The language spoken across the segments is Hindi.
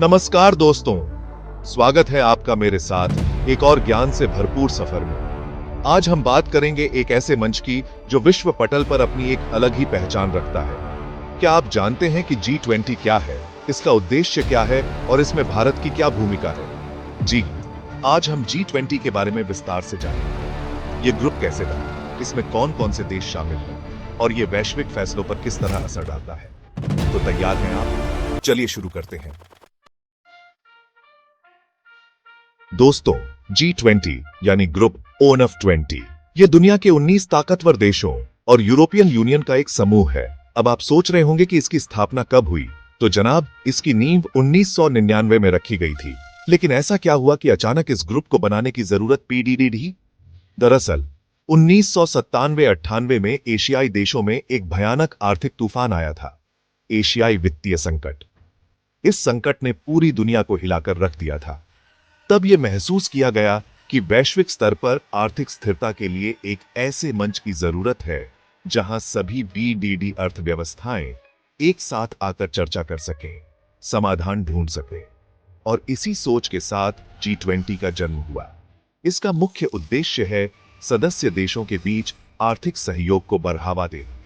नमस्कार दोस्तों, स्वागत है आपका मेरे साथ एक और ज्ञान से भरपूर सफर में। आज हम बात करेंगे एक ऐसे मंच की जो विश्व पटल पर अपनी एक अलग ही पहचान रखता है। क्या आप जानते हैं कि G20 क्या है, इसका उद्देश्य क्या है और इसमें भारत की क्या भूमिका है? जी, आज हम G20 के बारे में विस्तार से जानेंगे। ये ग्रुप कैसे बना, इसमें कौन कौन से देश शामिल हैं और ये वैश्विक फैसलों पर किस तरह असर डालता है। तो तैयार हैं आप? चलिए शुरू करते हैं। दोस्तों, G20 यानी ग्रुप ONF20 ये दुनिया के 19 ताकतवर देशों और यूरोपियन यूनियन का एक समूह है। अब आप सोच रहे होंगे कि इसकी स्थापना कब हुई, तो जनाब, इसकी नींव 1999 में रखी गई थी। लेकिन ऐसा क्या हुआ कि अचानक इस ग्रुप को बनाने की जरूरत पड़ी? दरअसल 1997-98 में एशियाई देशों में एक भयानक आर्थिक तूफान आया था, एशियाई वित्तीय संकट। इस संकट ने पूरी दुनिया को हिलाकर रख दिया था। तब यह महसूस किया गया कि वैश्विक स्तर पर आर्थिक स्थिरता के लिए एक ऐसे मंच की जरूरत है जहां सभी बीडीडी अर्थव्यवस्थाएं एक साथ आकर चर्चा कर सकें, समाधान ढूंढ सकें। और इसी सोच के साथ G20 का जन्म हुआ। इसका मुख्य उद्देश्य है सदस्य देशों के बीच आर्थिक सहयोग को बढ़ावा देना।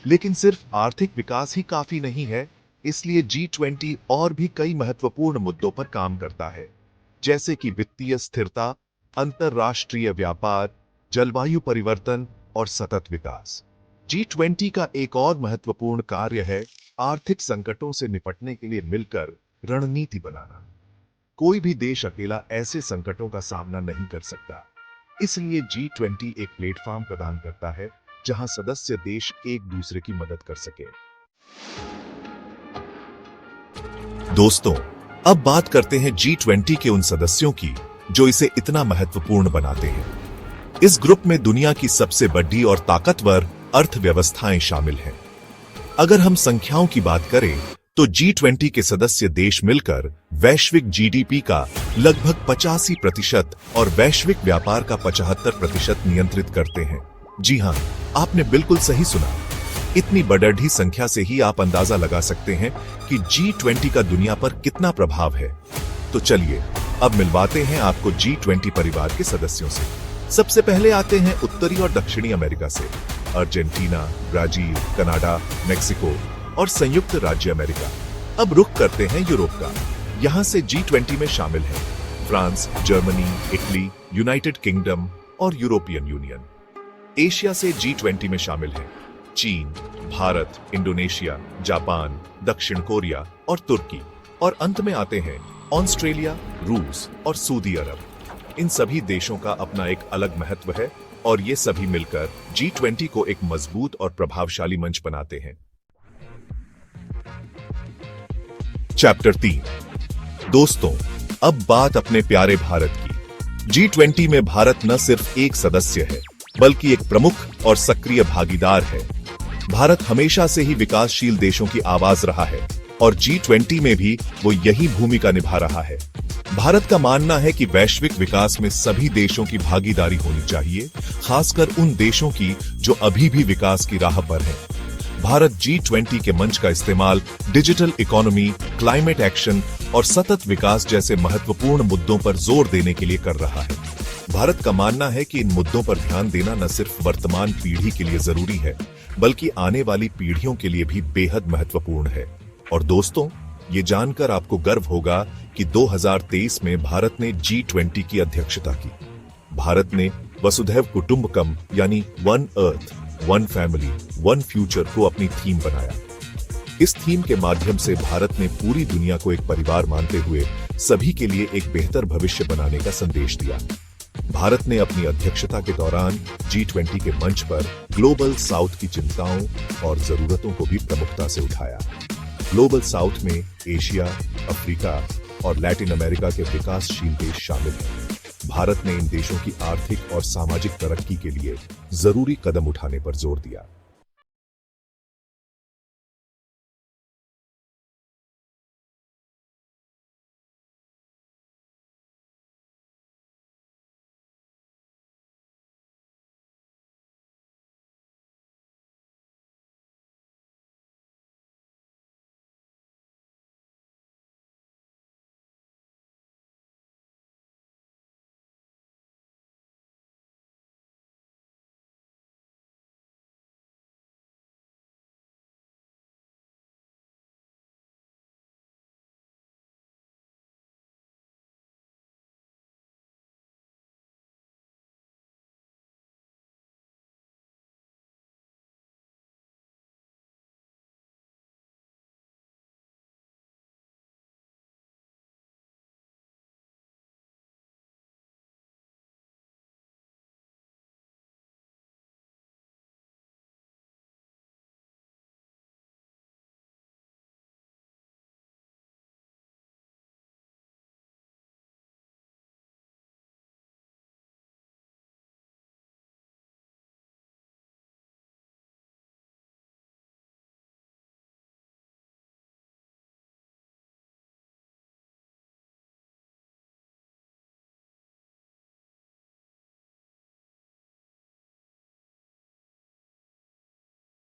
लेकिन सिर्फ आर्थिक विकास ही काफी नहीं है, इसलिए G20 और भी कई महत्वपूर्ण मुद्दों पर काम करता है, जैसे कि वित्तीय स्थिरता, अंतरराष्ट्रीय व्यापार, जलवायु परिवर्तन और सतत विकास। G20 का एक और महत्वपूर्ण कार्य है आर्थिक संकटों से निपटने के लिए मिलकर रणनीति बनाना। कोई भी देश अकेला ऐसे संकटों का सामना नहीं कर सकता। इसलिए G20 एक प्लेटफॉर्म प्रदान करता है जहां सदस्य देश एक दूसरे की मदद कर सके। दोस्तों, अब बात करते हैं G20 के उन सदस्यों की जो इसे इतना महत्वपूर्ण बनाते हैं। इस ग्रुप में दुनिया की सबसे बड़ी और ताकतवर अर्थव्यवस्थाएं शामिल हैं। अगर हम संख्याओं की बात करें, तो G20 के सदस्य देश मिलकर वैश्विक जीडीपी का लगभग 85% और वैश्विक व्यापार का 75% नियंत्रित करते हैं। जी हां, आपने बिल्कुल सही सुना। इतनी बड़ी संख्या से ही आप अंदाजा लगा सकते हैं कि G20 का दुनिया पर कितना प्रभाव है। तो चलिए, अब मिलवाते हैं आपको G20 परिवार के सदस्यों से। सबसे पहले आते हैं उत्तरी और दक्षिणी अमेरिका से। अर्जेंटीना, ब्राजील, कनाडा, मेक्सिको और संयुक्त राज्य अमेरिका। अब रुख करते हैं यूरोप का। यहां से G20 में शामिल हैं France, Germany, Italy, United kingdom और यूरोपियन यूनियन। एशिया से G20 में शामिल हैं चीन, भारत, इंडोनेशिया, जापान, दक्षिण कोरिया और तुर्की। और अंत में आते हैं ऑस्ट्रेलिया, रूस और सऊदी अरब। इन सभी देशों का अपना एक अलग महत्व है और ये सभी मिलकर G20 को एक मजबूत और प्रभावशाली मंच बनाते हैं। चैप्टर 3। दोस्तों, अब बात अपने प्यारे भारत की। G20 में भारत न सिर्फ एक सदस्य है, बल्कि एक प्रमुख और सक्रिय भागीदार है। भारत हमेशा से ही विकासशील देशों की आवाज रहा है और G20 में भी वो यही भूमिका निभा रहा है। भारत का मानना है कि वैश्विक विकास में सभी देशों की भागीदारी होनी चाहिए, खासकर उन देशों की जो अभी भी विकास की राह पर हैं। भारत G20 के मंच का इस्तेमाल डिजिटल इकोनॉमी, क्लाइमेट एक्शन और सतत विकास जैसे महत्वपूर्ण मुद्दों पर जोर देने के लिए कर रहा है। भारत का मानना है कि इन मुद्दों पर ध्यान देना न सिर्फ वर्तमान पीढ़ी के लिए जरूरी है, बल्कि आने वाली पीढ़ियों के लिए भी बेहद महत्वपूर्ण है। और दोस्तों, ये जानकर आपको गर्व होगा कि 2023 में भारत ने G20 की अध्यक्षता की। भारत ने वसुधैव कुटुंबकम यानी one earth, one family, one future को अपनी थीम बनाया। इस थीम के माध्यम से भारत ने पूरी दुनिया को एक परिवार मानते हुए सभी के लिए एक बेहतर भविष्य बनाने का संदेश दिया। भारत ने अपनी अध्यक्षता के दौरान G20 के मंच पर ग्लोबल साउथ की चिंताओं और जरूरतों को भी प्रमुखता से उठाया। ग्लोबल साउथ में एशिया, अफ्रीका और लैटिन अमेरिका के विकासशील देश शामिल हैं। भारत ने इन देशों की आर्थिक और सामाजिक तरक्की के लिए जरूरी कदम उठाने पर जोर दिया।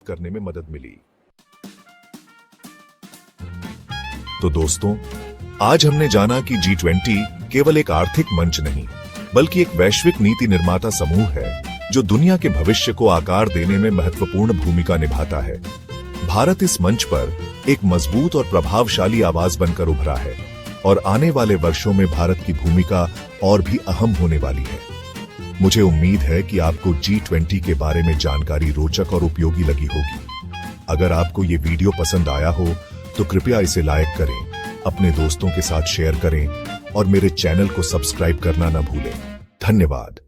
करने में मदद मिली। तो दोस्तों, आज हमने जाना कि G20 केवल एक आर्थिक मंच नहीं, बल्कि एक वैश्विक नीति निर्माता समूह है जो दुनिया के भविष्य को आकार देने में महत्वपूर्ण भूमिका निभाता है। भारत इस मंच पर एक मजबूत और प्रभावशाली आवाज बनकर उभरा है और आने वाले वर्षों में भारत की भूमिका और भी अहम होने वाली है। मुझे उम्मीद है कि आपको G20 के बारे में जानकारी रोचक और उपयोगी लगी होगी। अगर आपको ये वीडियो पसंद आया हो तो कृपया इसे लाइक करें, अपने दोस्तों के साथ शेयर करें और मेरे चैनल को सब्सक्राइब करना न भूलें। धन्यवाद।